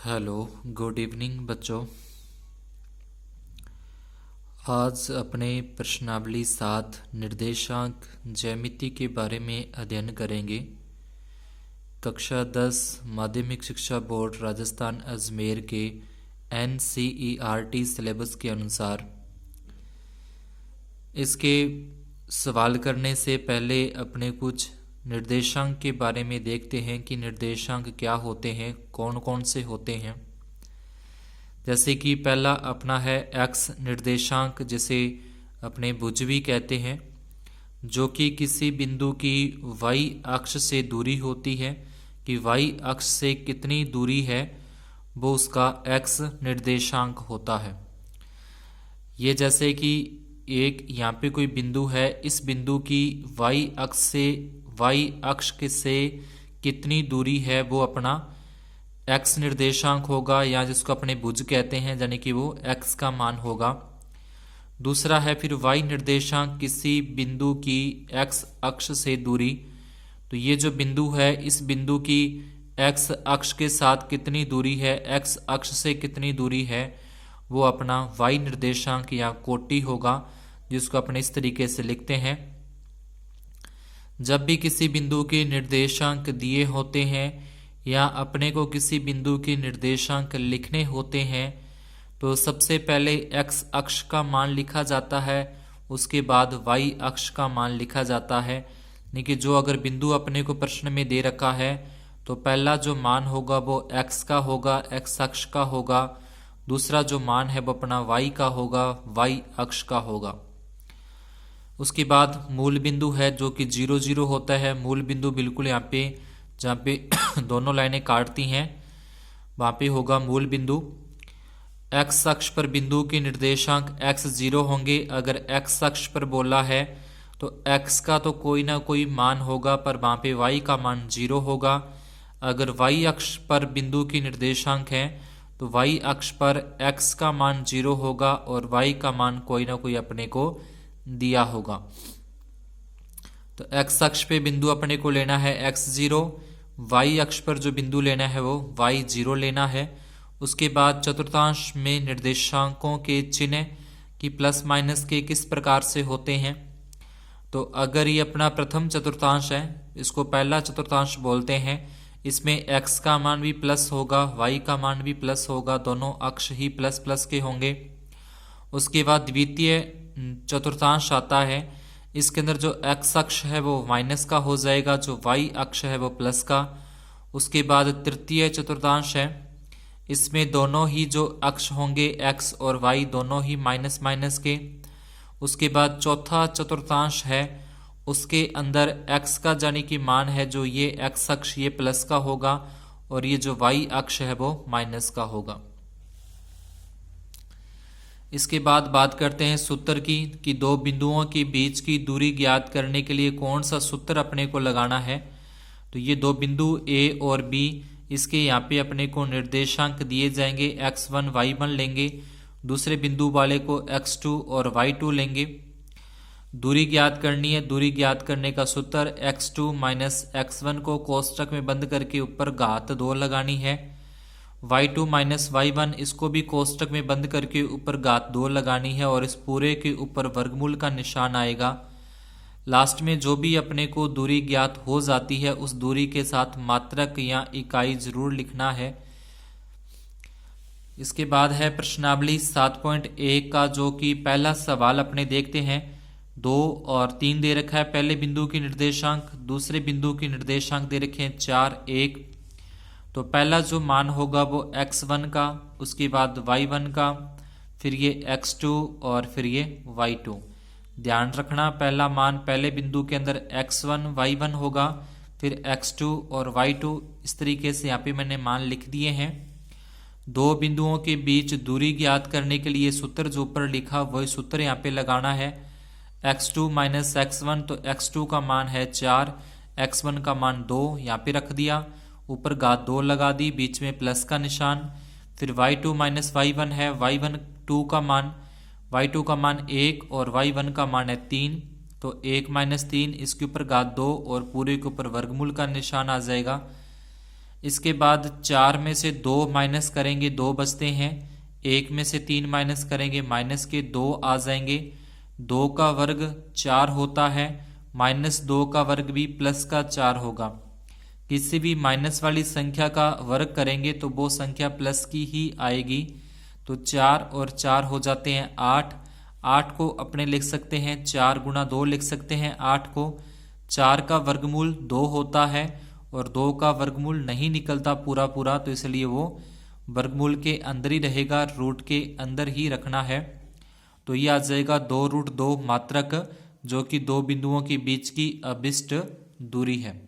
Hello, good evening बच्चों। आज अपने प्रश्नावली 7 निर्देशांक ज्यामिति के बारे में अध्ययन करेंगे। कक्षा 10 माध्यमिक शिक्षा बोर्ड राजस्थान अजमेर के NCERT सिलेबस के अनुसार इसके सवाल करने से पहले अपने कुछ निर्देशांक के बारे में देखते हैं कि निर्देशांक क्या होते हैं, कौन कौन से होते हैं। जैसे कि पहला अपना है x निर्देशांक, जिसे अपने भुज भी कहते हैं, जो कि किसी बिंदु की y अक्ष से दूरी होती है कि y अक्ष से कितनी दूरी है, वो उसका x निर्देशांक होता है। ये जैसे कि एक यहाँ पे कोई बिंदु है, इस बिंदु की y अक्ष से y अक्ष से कितनी दूरी है वो अपना x निर्देशांक होगा, या जिसको अपने भुज कहते हैं, यानी कि वो x का मान होगा। दूसरा है फिर y निर्देशांक, किसी बिंदु की x अक्ष से दूरी, तो ये जो बिंदु है इस बिंदु की x अक्ष के साथ कितनी दूरी है, x अक्ष से कितनी दूरी है, वो अपना y निर्देशांक या कोटि होगा, जिसको अपने इस तरीके से लिखते हैं। जब भी किसी बिंदु के निर्देशांक दिए होते हैं या अपने को किसी बिंदु के निर्देशांक लिखने होते हैं, तो सबसे पहले x अक्ष का मान लिखा जाता है, उसके बाद y अक्ष का मान लिखा जाता है। यानी कि जो अगर बिंदु अपने को प्रश्न में दे रखा है तो पहला जो मान होगा वो x का होगा, x अक्ष का होगा। दूसरा जो मान है वो अपना y का होगा, y अक्ष का होगा। उसके बाद मूल बिंदु है जो कि 0 0 होता है। मूल बिंदु बिल्कुल यहाँ पे जहाँ पे दोनों लाइनें काटती हैं वहाँ पे होगा मूल बिंदु। x अक्ष पर बिंदु के निर्देशांक x 0 होंगे। अगर x अक्ष पर बोला है तो x का तो कोई ना कोई मान होगा, पर वहाँ पे y का मान 0 होगा। अगर y अक्ष पर बिंदु के निर्देशांक हैं तो y अक्ष पर x का मान 0 होगा और y का मान कोई ना कोई अपने को दिया होगा। तो x अक्ष पे बिंदु अपने को लेना है x0, y अक्ष पर जो बिंदु लेना है वो y0 लेना है। उसके बाद चतुर्थांश में निर्देशांकों के चिन्ह की प्लस माइनस के किस प्रकार से होते हैं। तो अगर ये अपना प्रथम चतुर्थांश है, इसको पहला चतुर्थांश बोलते हैं, इसमें x का मान भी प्लस होगा, y का मान भी प्लस होगा, दोनों अक्ष ही प्लस प्लस के होंगे। उसके बाद द्वितीय चतुर्थांश आता है, इसके अंदर जो x अक्ष है वो माइनस का हो जाएगा, जो y अक्ष है वो प्लस का। उसके बाद तृतीय चतुर्थांश है, इसमें दोनों ही जो अक्ष होंगे x और y दोनों ही माइनस माइनस के। उसके बाद चौथा चतुर्थांश है, उसके अंदर x का यानी कि मान है जो ये x अक्ष ये प्लस का होगा और ये जो y अक्ष है वो माइनस का होगा। इसके बाद बात करते हैं सूत्र की कि दो बिंदुओं के बीच की दूरी ज्ञात करने के लिए कौन सा सूत्र अपने को लगाना है। तो ये दो बिंदु A और B, इसके यहाँ पे अपने को निर्देशांक दिए जाएंगे, x1 y1 लेंगे, दूसरे बिंदु वाले को x2 और y2 लेंगे। दूरी ज्ञात करनी है। दूरी ज्ञात करने का सूत्र x2 माइनस x1 को कोष्टक में बंद करके ऊपर घात 2 लगानी है, y2 माइनस y1 इसको भी कोष्टक में बंद करके ऊपर घात 2 लगानी है और इस पूरे के ऊपर वर्गमूल का निशान आएगा। लास्ट में जो भी अपने को दूरी ज्ञात हो जाती है उस दूरी के साथ मात्रक या इकाई जरूर लिखना है। इसके बाद है प्रश्नावली 7.1 का, जो कि पहला सवाल अपने देखते हैं। 2 और 3 दे रखा है पहले बिंदु की निर्देशांक, दूसरे बिंदु की निर्देशांक दे रखे हैं 4 1। तो पहला जो मान होगा वो x1 का, उसके बाद y1 का, फिर ये x2 और फिर ये y2। ध्यान रखना पहला मान पहले बिंदु के अंदर x1 y1 होगा, फिर x2 और y2। इस तरीके से यहाँ पे मैंने मान लिख दिए हैं। दो बिंदुओं के बीच दूरी ज्ञात करने के लिए सूत्र जो ऊपर लिखा वही सूत्र यहाँ पे लगाना है, x2 माइनस x1। तो x2 का मान है 4, x1 का मान 2 यहाँ पे रख दिया, ऊपर घात 2 लगा दी, बीच में प्लस का निशान। फिर y2 माइनस y1 है, y1 2 का मान, y2 का मान 1 और y1 का मान है 3। तो 1 माइनस 3, इसके ऊपर घात 2 और पूरे के ऊपर वर्गमूल का निशान आ जाएगा। इसके बाद 4 में से 2 माइनस करेंगे 2 बचते हैं, 1 में से 3 माइनस करेंगे माइनस के 2 आ जाएंगे, 2 का वर्ग 4 होता है, माइनस 2 का वर्ग भी प्लस का 4 होगा। किसी भी माइनस वाली संख्या का वर्ग करेंगे तो वो संख्या प्लस की ही आएगी। तो 4 और 4 हो जाते हैं 8। 8 को अपने लिख सकते हैं 4 गुणा 2 लिख सकते हैं 8 को। 4 का वर्गमूल 2 होता है और 2 का वर्गमूल नहीं निकलता पूरा पूरा, तो इसलिए वो वर्गमूल के अंदर ही रहेगा, रूट के अंदर ही रखना है। तो ये आ जाएगा 2√2 मात्रक, जो कि दो बिंदुओं के बीच की अभिष्ट दूरी है।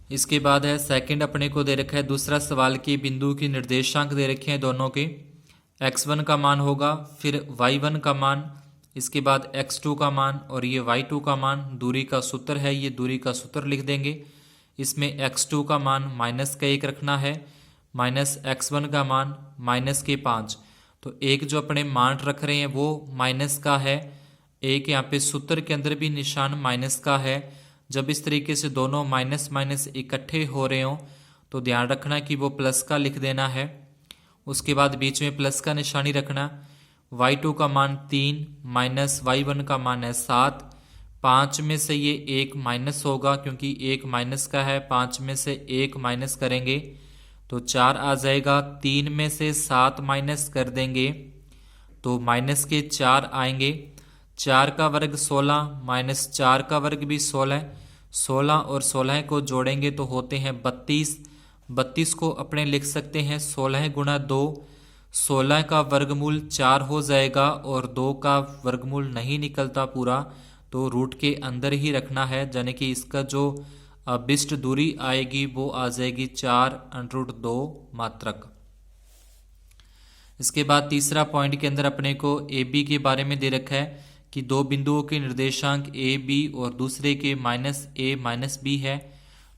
इसके बाद है सेकंड, अपने को दे रखा है दूसरा सवाल के बिंदु की निर्देशांक दे रखे हैं दोनों के। x1 का मान होगा, फिर y1 का मान, इसके बाद x2 का मान और ये y2 का मान। दूरी का सूत्र है, ये दूरी का सूत्र लिख देंगे। इसमें x2 का मान -1 रखना है, माइनस x1 का मान -5। तो एक जो अपने मान रख रहे हैं वो माइनस का है, एक यहाँ पे सूत्र के अंदर भी निशान माइनस का है। जब इस तरीके से दोनों माइनस माइनस इकट्ठे हो रहे हों तो ध्यान रखना कि वो प्लस का लिख देना है। उसके बाद बीच में प्लस का निशानी रखना। y2 का मान 3 माइनस y1 का मान है 7। 5 में से ये 1 माइनस होगा क्योंकि 1 माइनस का है, 5 में से 1 माइनस करेंगे तो 4 आ जाएगा। 3 में से 7 माइनस कर देंगे तो माइनस के 4 आएंगे। 4 का वर्ग 16 माइनस 4 का वर्ग भी 16। 16 और 16 को जोड़ेंगे तो होते हैं 32। 32 को अपने लिख सकते हैं 16 गुणा 2। 16 का वर्गमूल 4 हो जाएगा और 2 का वर्गमूल नहीं निकलता पूरा, तो रूट के अंदर ही रखना है, यानी कि इसका जो अभिष्ट दूरी आएगी वो आ जाएगी 4√2 मात्रक। इसके बाद तीसरा पॉइंट के अंदर अपने को ए बी के बारे में दे रखा है कि दो बिंदुओं के निर्देशांक ए बी और दूसरे के -a - b है।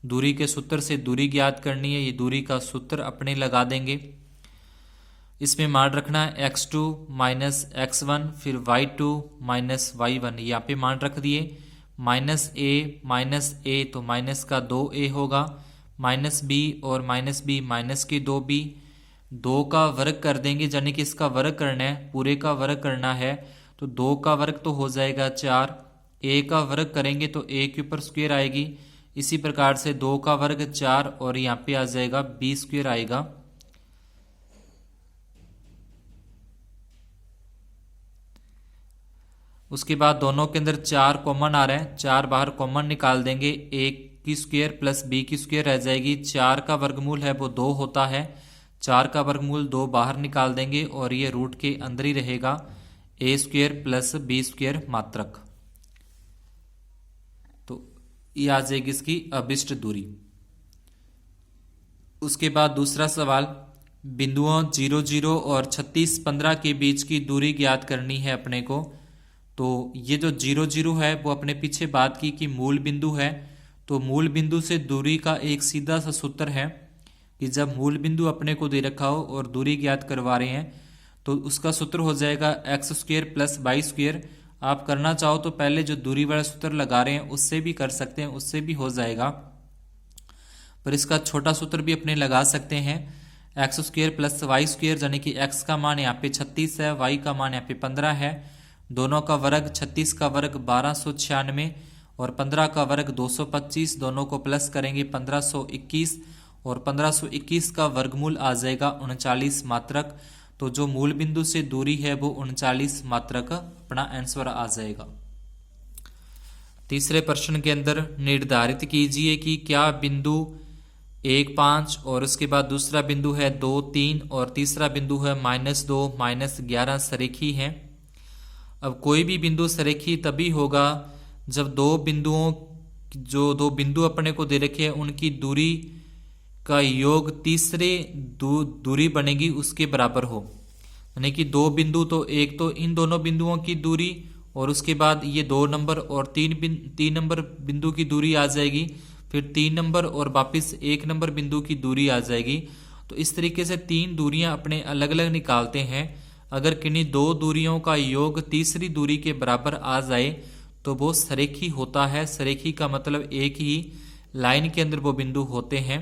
दूरी के सूत्र से दूरी ज्ञात करनी है, ये दूरी का सूत्र अपने लगा देंगे। इसमें मान रखना है x2 - x1, फिर y2 - y1, यहाँ पे मान रख दिए। -a तो माइनस का 2a होगा, -b और -b माइनस के 2b। 2 का वर्ग कर देंगे, यानी कि इसका वर्ग करना है, पूरे का वर्ग करना है, तो 2 का वर्ग तो हो जाएगा 4। a का वर्ग करेंगे तो a के ऊपर स्क्वायर आएगी। इसी प्रकार से 2 का वर्ग 4 और यहाँ पे आ जाएगा b स्क्वायर आएगा। उसके बाद दोनों के अंदर 4 कॉमन आ रहा है, 4 बाहर कॉमन निकाल देंगे, a की स्क्वायर प्लस b की स्क्वायर रह जाएगी। 4 का वर्गमूल है वो 2 होता है, 4 का वर्गमूल 2 बाहर निकाल देंगे और ये रूट के अंदर ही रहेगा, a square plus b square मात्रक। तो ये आ जाएगी इसकी अभिष्ट दूरी। उसके बाद दूसरा सवाल, बिंदुओं 0 0 और 36 15 के बीच की दूरी ज्ञात करनी है अपने को। तो ये जो 0 0 है वो अपने पीछे बात की कि मूल बिंदु है, तो मूल बिंदु से दूरी का एक सीधा सा सूत्र है कि जब मूल बिंदु अपने को दे रखा हो और दूरी ज्ञात करवा रहे हैं तो उसका सूत्र हो जाएगा x square plus y square. आप करना चाहो तो पहले जो दूरी वाला सूत्र लगा रहे हैं उससे भी कर सकते हैं, उससे भी हो जाएगा, पर इसका छोटा सूत्र भी अपने लगा सकते हैं। X square plus y square, यानी कि x का मान यहाँ पे 36 है, y का मान यहाँ पे 15 है। दोनों का वर्ग, 36 का वर्ग 1296 और 15 का वर्ग 225, दोनों को प्लस करेंगे 1521 और 1521 का वर्गमूल आ जाएगा 39 मात्रक। तो जो मूल बिंदु से दूरी है वो 39 मात्रक अपना आंसर आ जाएगा। तीसरे प्रश्न के अंदर निर्धारित कीजिए कि क्या बिंदु 1 5 और उसके बाद दूसरा बिंदु है 2 3 और तीसरा बिंदु है -2 -11 सरेखी हैं। अब कोई भी बिंदु सरेखी तभी होगा जब दो बिंदु अपने को दे रखे हैं उनकी दूरी का योग तीसरे दूरी बनेगी उसके बराबर हो। यानी कि दो बिंदु, तो एक तो इन दोनों बिंदुओं की दूरी और उसके बाद ये 2 नंबर और 3 नंबर बिंदु की दूरी आ जाएगी, फिर 3 नंबर और वापिस 1 नंबर बिंदु की दूरी आ जाएगी। तो इस तरीके से 3 दूरियां अपने अलग अलग निकालते हैं। अगर किन्हीं 2 दूरियों का योग तीसरी दूरी के बराबर आ जाए तो वो सरेखी होता है। सरेखी का मतलब एक ही लाइन के अंदर वो बिंदु होते हैं।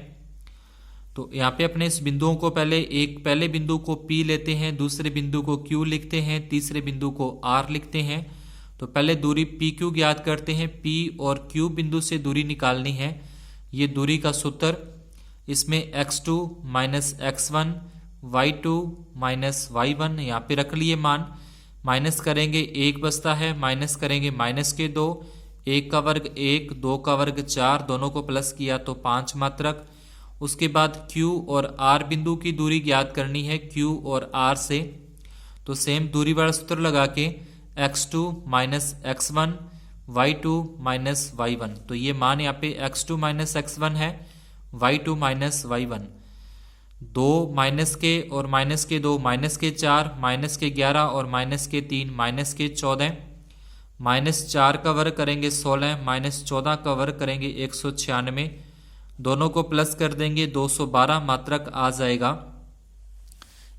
तो यहाँ पे अपने इस बिंदुओं को पहले बिंदु को P लेते हैं, दूसरे बिंदु को Q लिखते हैं, तीसरे बिंदु को R लिखते हैं। तो पहले दूरी PQ ज्ञात करते हैं। P और Q बिंदु से दूरी निकालनी है। ये दूरी का सूत्र, इसमें x2 minus x1, y2 minus y1 यहाँ पे रख लिए मान। माइनस करेंगे 1 बचता है, माइनस करेंगे माइनस के 2, 1 का वर्ग 1, 2 का वर्ग 4, दोनों को प्लस किया तो 5 मात्रक। उसके बाद Q और R बिंदु की दूरी ज्ञात करनी है Q और R से। तो सेम दूरी वाला सूत्र लगा के x2 minus x1, y2 minus y1। तो ये मान यहाँ पे x2 माइनस x1 है, y2 माइनस y1। 2 माइनस के और माइनस के 2 माइनस के 4, माइनस के 11 और माइनस के 3 माइनस के 14। माइनस 4 का वर्ग करेंगे 16, माइनस 14 का वर्ग करेंगे 196। दोनों को प्लस कर देंगे 212 मात्रक आ जाएगा।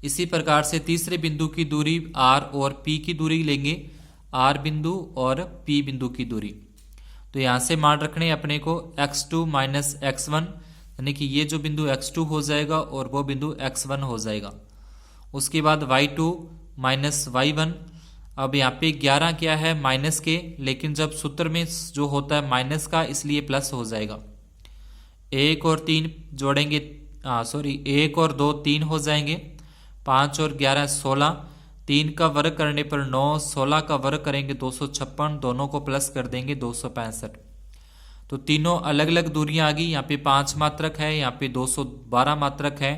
इसी प्रकार से तीसरे बिंदु की दूरी R और P की दूरी लेंगे, R बिंदु और P बिंदु की दूरी। तो यहाँ से मान रखने अपने को x2 माइनस x1, यानी कि ये जो बिंदु x2 हो जाएगा और वो बिंदु x1 हो जाएगा। उसके बाद y2 माइनस y1। अब यहाँ पे 11 क्या है, माइनस के, लेकिन जब सूत्र में जो होता है माइनस का, इसलिए प्लस हो जाएगा। 1 और 3 जोड़ेंगे, 1 और 2 3 हो जाएंगे, 5 और 11 16, 3 का वर्ग करने पर 9, 16 का वर्ग करेंगे 256, दोनों को प्लस कर देंगे 265। तो तीनों अलग अलग दूरियां आ गई। यहाँ पे 5 मात्रक है, यहाँ पे 212 मात्रक है,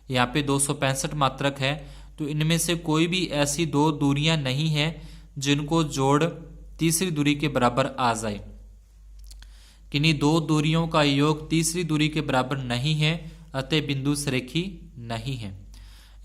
यहाँ पे 265 मात्रक है। तो इनमें से कोई भी ऐसी दो दूरियां नहीं है जिनको जोड़ तीसरी दूरी के बराबर आ जाए। किन्हीं दो दूरियों का योग तीसरी दूरी के बराबर नहीं है, अतः बिंदु सरेखी नहीं है।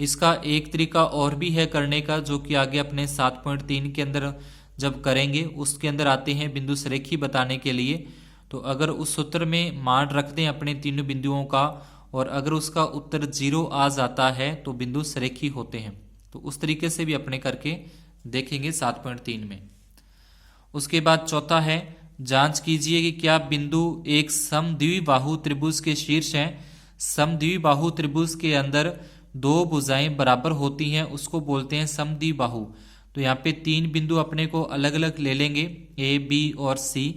इसका एक तरीका और भी है करने का, जो कि आगे अपने 7.3 के अंदर जब करेंगे उसके अंदर आते हैं बिंदु सरेखी बताने के लिए। तो अगर उस सूत्र में मान रख दें अपने तीनों बिंदुओं का और अगर उसका उत्तर 0 आ जाता है तो बिंदु सरेखी होते हैं। तो उस तरीके से भी अपने करके देखेंगे 7.3 में। उसके बाद चौथा है, जांच कीजिए कि क्या बिंदु एक समद्विबाहु त्रिभुज के शीर्ष है। समद्विबाहु त्रिभुज के अंदर दो भुजाएं बराबर होती हैं, उसको बोलते हैं समद्विबाहु। तो यहाँ पे 3 बिंदु अपने को अलग अलग ले लेंगे, ए बी और सी।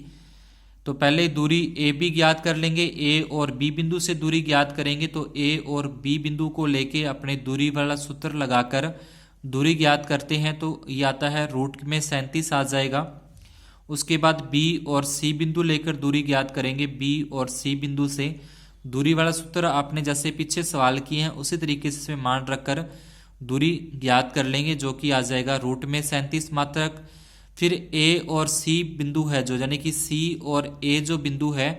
तो पहले दूरी ए बी ज्ञात कर लेंगे, ए और बी बिंदु से दूरी ज्ञात करेंगे। तो ए और बी बिंदु को लेके अपने दूरी वाला सूत्र लगाकर दूरी ज्ञात करते हैं, तो ये आता है रूट में 37 आ जाएगा। उसके बाद बी और सी बिंदु लेकर दूरी ज्ञात करेंगे, बी और सी बिंदु से दूरी वाला सूत्र आपने जैसे पीछे सवाल किए हैं उसी तरीके से इसमें मान रखकर दूरी ज्ञात कर लेंगे, जो कि आ जाएगा रूट में 37 मात्रक। फिर ए और सी बिंदु है जो, यानी कि सी और ए जो बिंदु है,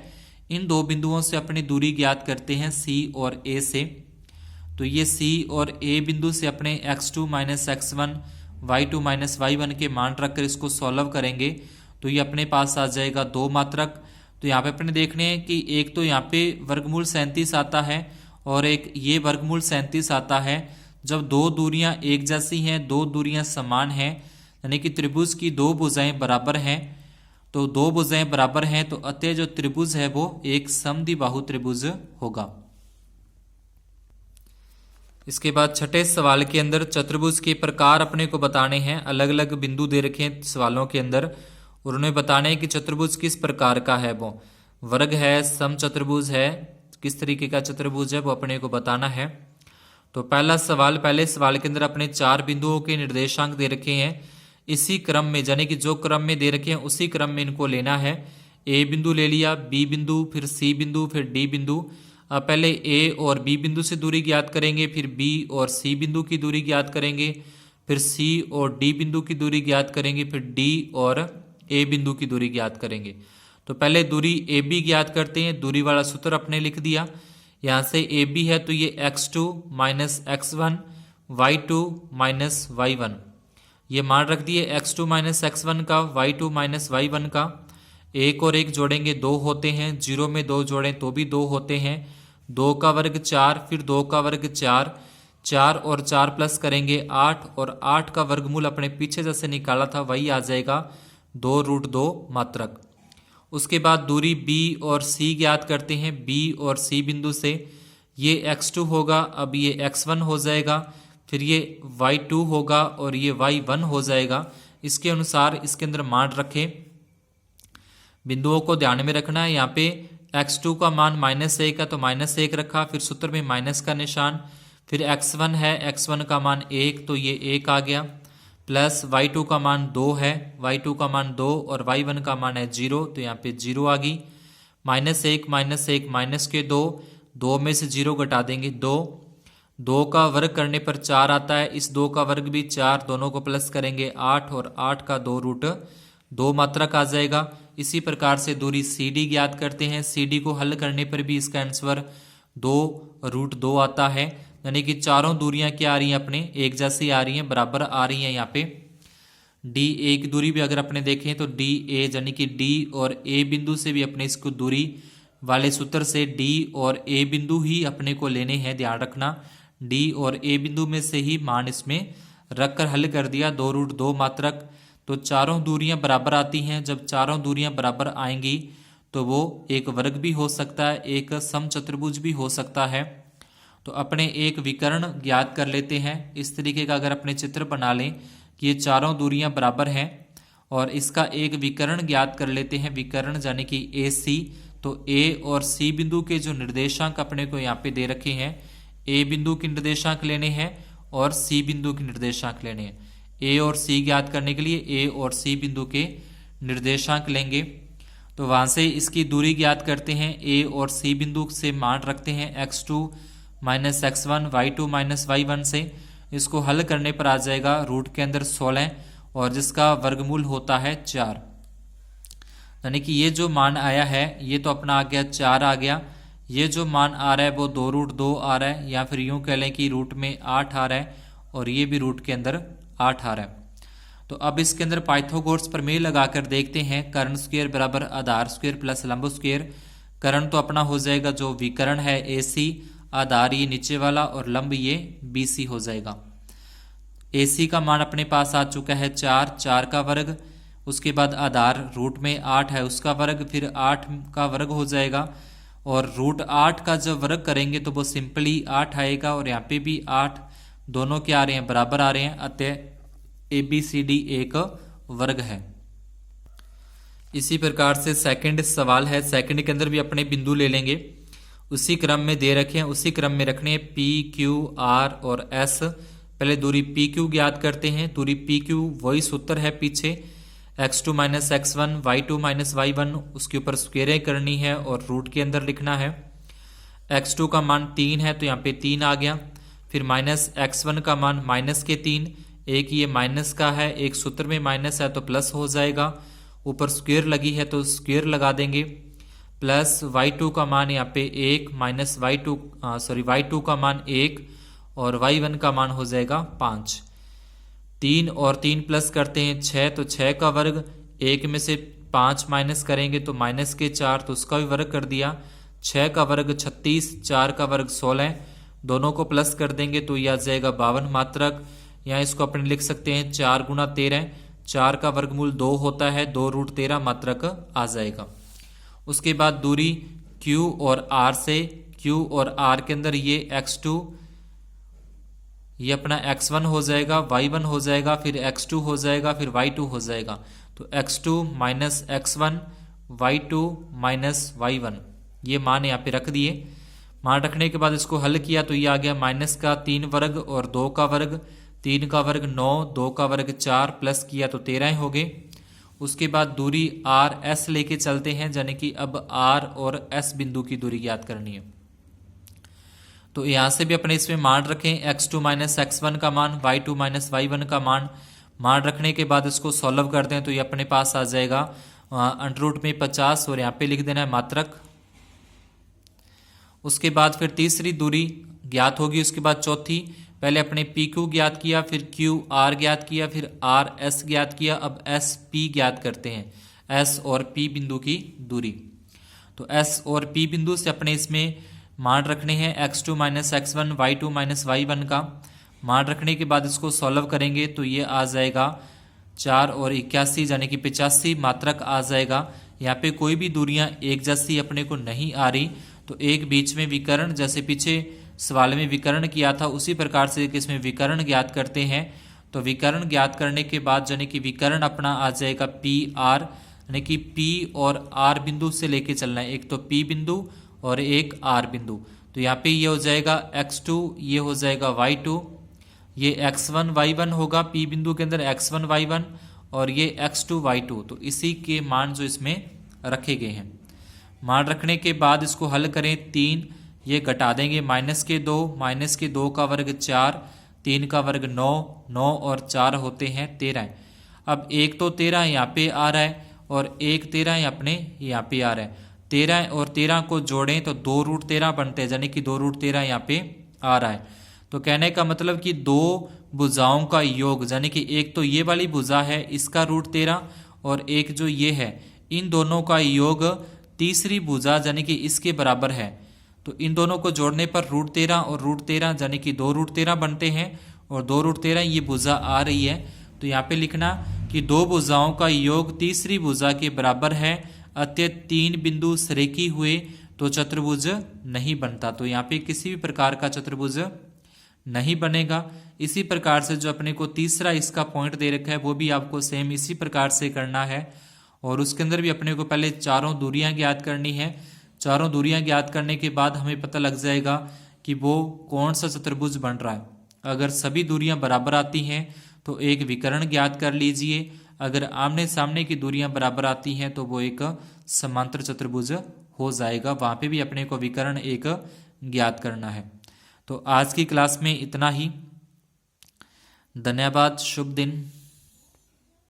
इन दो बिंदुओं से अपनी दूरी ज्ञात करते हैं सी और ए से। तो ये सी और ए बिंदु से अपने x2 minus x1, y2 minus y1 के मान रखकर इसको सॉल्व करेंगे तो ये अपने पास आ जाएगा 2 मात्रक। तो यहाँ पे अपने देखने हैं कि एक तो यहाँ पे वर्गमूल 37 आता है और एक ये वर्गमूल 37 आता है। जब दो दूरियां एक जैसी हैं, दो दूरियां समान हैं, यानी कि त्रिभुज की दो भुजाएं बराबर हैं, तो दो भुजाएं बराबर हैं, तो अतः जो त्रिभुज है वो एक समद्विबाहु त्रिभुज होगा। इसके बाद छठे सवाल के अंदर चतुर्भुज के प्रकार अपने को बताने हैं। अलग अलग बिंदु दे रखे हैं सवालों के अंदर, उन्होंने बताने कि चतुर्भुज किस प्रकार का है, वो वर्ग है, समचतुर्भुज है, किस तरीके का चतुर्भुज है वो अपने को बताना है। तो पहला सवाल, पहले सवाल के अंदर अपने 4 बिंदुओं के निर्देशांक दे रखे हैं, इसी क्रम में, यानी कि जो क्रम में दे रखे हैं उसी क्रम में इनको लेना है। ए बिंदु ले लिया, बी बिंदु, फिर सी बिंदु, फिर डी बिंदु। अब पहले ए और बी बिंदु से दूरी ज्ञात करेंगे, फिर बी और सी बिंदु की दूरी ज्ञात करेंगे, फिर सी और डी बिंदु की दूरी ज्ञात करेंगे, फिर डी और ए बिंदु की दूरी ज्ञात करेंगे। तो पहले दूरी ए बी ज्ञात करते हैं, दूरी वाला सूत्र अपने लिख दिया। यहाँ से ए बी है तो ये x2 minus x1, y2 minus y1, ये मान रख दिए x2 माइनस x1 का, y2 माइनस y1 का। एक और एक जोड़ेंगे 2 होते हैं, 0 में 2 जोड़ें तो भी 2 होते हैं। 2 का वर्ग 4, फिर 2 का वर्ग 4, 4 और 4 प्लस करेंगे 8, और 8 का वर्गमूल अपने पीछे जैसे निकाला था वही आ जाएगा। 2√2 मात्रक। उसके बाद दूरी B और C ज्ञात करते हैं। B और C बिंदु से ये x2 होगा, अब ये x1 हो जाएगा, फिर ये y2 होगा और ये y1 हो जाएगा। इसके अनुसार इसके अंदर मान रखें। बिंदुओं को ध्यान में रखना है। यहाँ पे x2 का मान -1 है तो -1 रखा, फिर सूत्र में माइनस का निशान, फिर x1 है, x1 का मान 1 तो ये 1 आ गया, प्लस y2 का मान 2 है, y2 का मान 2 और y1 का मान है 0 तो यहाँ पे 0 आ गई। -1 -1 माइनस के 2, 2 में से 0 घटा देंगे 2, 2 का वर्ग करने पर 4 आता है, इस 2 का वर्ग भी 4, दोनों को प्लस करेंगे 8 और 8 का 2√2 मात्रक आ जाएगा। इसी प्रकार से दूरी CD ज्ञात करते हैं। CD को हल करने पर भी इसका आंसर 2√2 आता है, यानी कि चारों दूरियां क्या आ रही हैं अपने एक जैसी आ रही हैं, बराबर आ रही हैं। यहाँ पे DA की दूरी भी अगर अपने देखें तो DA यानी कि D और A बिंदु से भी अपने इसको दूरी वाले सूत्र से D और A बिंदु ही अपने को लेने हैं, ध्यान रखना। D और A बिंदु में से ही मान इसमें रख कर हल कर दिया 2√2 मात्रक। तो चारों दूरियां बराबर आती हैं। जब चारों दूरियां बराबर आएंगी तो वो एक वर्ग भी हो सकता है, एक समचतुर्भुज भी हो सकता है। तो अपने एक विकर्ण ज्ञात कर लेते हैं। इस तरीके का अगर अपने चित्र बना लें कि ये चारों दूरियां बराबर हैं और इसका एक विकर्ण ज्ञात कर लेते हैं, विकर्ण यानी कि AC। तो A और C बिंदु के जो निर्देशांक अपने को यहाँ पे दे रखे हैं, A बिंदु के निर्देशांक लेने हैं और C बिंदु के निर्देशांक लेने हैं। A और C ज्ञात करने के लिए A और C बिंदु के निर्देशांक लेंगे, तो वहां से इसकी दूरी ज्ञात करते हैं। A और C बिंदु से मान रखते हैं x2 - x1 y2 - y1 से। इसको हल करने पर आ जाएगा रूट के अंदर 16 और जिसका वर्गमूल होता है 4, यानी कि ये जो मान आया है ये तो अपना आ गया 4 आ गया। ये जो मान आ रहा है वो 2√2 आ रहा है, या फिर यूं कह लें कि रूट में 8 आ रहा है और ये भी रूट के अंदर 8 आ रहा है। तो अब इसके अंदर पाइथागोरस प्रमेय लगाकर देखते हैं। कर्ण स्क्वायर बराबर आधार स्क्वायर प्लस लंब स्क्वायर। कर्ण तो अपना हो जाएगा जो विकर्ण है AC, आधार ये नीचे वाला और लंब ये BC हो जाएगा। AC का मान अपने पास आ चुका है 4, 4 का वर्ग, उसके बाद आधार रूट में 8 है उसका वर्ग, फिर 8 का वर्ग हो जाएगा और रूट 8 का जब वर्ग करेंगे तो वो सिंपली 8 आएगा और यहाँ पे भी 8, दोनों क्या आ रहे हैं बराबर आ रहे हैं, अतः ABCD एक वर्ग है। इसी प्रकार से सेकंड सवाल है। सेकंड के अंदर भी अपने बिंदु ले लेंगे, उसी क्रम में दे रखे हैं, उसी क्रम में रखने हैं P, Q, R और S। पहले दूरी PQ ज्ञात करते हैं। दूरी PQ वही सूत्र है पीछे, x2 - x1 y2 - y1, उसके ऊपर स्क्वायरिंग करनी है और रूट के अंदर लिखना है। x2 का मान 3 है तो यहाँ पे 3 आ गया, फिर -x1 का मान -3, एक ये माइनस का है, एक सूत्र में माइनस है तो प्लस हो जाएगा, ऊपर स्क्वायर लगी है तो स्क्वायर लगा देंगे, प्लस y2 का मान यहाँ पे 1 माइनस y2 का मान 1 और y1 का मान हो जाएगा 5। 3 और 3 प्लस करते हैं 6 तो 6 का वर्ग, 1 में से 5 माइनस करेंगे तो माइनस के 4 तो उसका भी वर्ग कर दिया। 6 का वर्ग 36, 4 का वर्ग 16, दोनों को प्लस कर देंगे तो यह आ जाएगा 52 मात्रक। यहाँ इसको अपने लिख सकते हैं 4 × 13, 4 का वर्गमूल 2 होता है, 2√13 मात्रक आ जाएगा। उसके बाद दूरी Q और R से, Q और R के अंदर ये x2 ये अपना x1 हो जाएगा, y1 हो जाएगा, फिर x2 हो जाएगा, फिर y2 हो जाएगा। तो x2 - x1 y2 - y1 ये मान यहाँ पे रख दिए। मान रखने के बाद इसको हल किया तो ये आ गया -3 वर्ग और 2 का वर्ग, 3 का वर्ग 9, 2 का वर्ग 4, प्लस किया तो 13 हो गए। उसके बाद दूरी R S लेके चलते हैं, यानी कि अब R और S बिंदु की दूरी ज्ञात करनी है। तो यहाँ से भी अपने इसमें मान रखें, x2 - x1 का मान, y2 - y1 का मान रखने के बाद इसको सॉल्व करते हैं तो ये अपने पास आ जाएगा अंडररूट में 50 और यहाँ पे लिख देना है मात्रक। उसके बाद फिर तीसरी दूरी ज्ञात होगी, उसके बाद चौथी, पहले अपने PQ ज्ञात किया, फिर QR ज्ञात किया, फिर RS ज्ञात किया, अब SP ज्ञात करते हैं, S और P बिंदु की दूरी। तो S और P बिंदु से अपने इसमें मान रखने हैं x2 - x1 y2 - y1 का। मान रखने के बाद इसको सॉल्व करेंगे तो ये आ जाएगा 4 और 81 यानी कि 85 मात्रक आ जाएगा। यहाँ पे कोई भी दूरियां एक जैसी अपने को नहीं आ रही, तो एक बीच में विकर्ण, जैसे पीछे सवाल में विकर्ण किया था उसी प्रकार से इसमें विकर्ण ज्ञात करते हैं। तो विकर्ण ज्ञात करने के बाद यानी कि विकर्ण अपना आ जाएगा पी आर, यानी कि पी और आर बिंदु से लेके चलना है, एक तो पी बिंदु और एक आर बिंदु। तो यहाँ पे ये हो जाएगा x2, ये हो जाएगा y2, ये x1 y1 होगा पी बिंदु के अंदर, x1 y1 और ये x2 y2। तो इसी के मान जो इसमें रखे गए हैं, मान रखने के बाद इसको हल करें, 3 ये घटा देंगे, -2 का वर्ग 4, 3 का वर्ग 9, 9 और 4 होते हैं 13। अब एक तो 13 यहाँ पे आ रहा है और एक 13 अपने यहाँ पे आ रहा है। 13 और 13 को जोड़ें तो 2√13 बनते हैं, यानी कि 2√13 यहाँ पे आ रहा है। तो कहने का मतलब कि दो भुजाओं का योग, यानी कि एक तो ये वाली भुजा है इसका √13 और एक जो ये है, इन दोनों का योग तीसरी भुजा यानी कि इसके बराबर है। तो इन दोनों को जोड़ने पर √13 और √13 यानी कि 2√13 बनते हैं और 2√13 ये भुजा आ रही है। तो यहाँ पे लिखना कि दो भुजाओं का योग तीसरी भुजा के बराबर है, अतः 3 बिंदु सरेकी हुए तो चतुर्भुज नहीं बनता। तो यहाँ पे किसी भी प्रकार का चतुर्भुज नहीं बनेगा। इसी प्रकार से जो अपने को तीसरा इसका पॉइंट दे रखा है वो भी आपको सेम इसी प्रकार से करना है और उसके अंदर भी अपने को पहले चारों दूरियां ज्ञात करनी है। चारों दूरियां ज्ञात करने के बाद हमें पता लग जाएगा कि वो कौन सा चतुर्भुज बन रहा है। अगर सभी दूरियां बराबर आती हैं तो एक विकर्ण ज्ञात कर लीजिए, अगर आमने सामने की दूरियां बराबर आती हैं तो वो एक समांतर चतुर्भुज हो जाएगा। वहाँ पे भी अपने को विकर्ण एक ज्ञात करना है। तो आज की क्लास में इतना ही। धन्यवाद, शुभ दिन।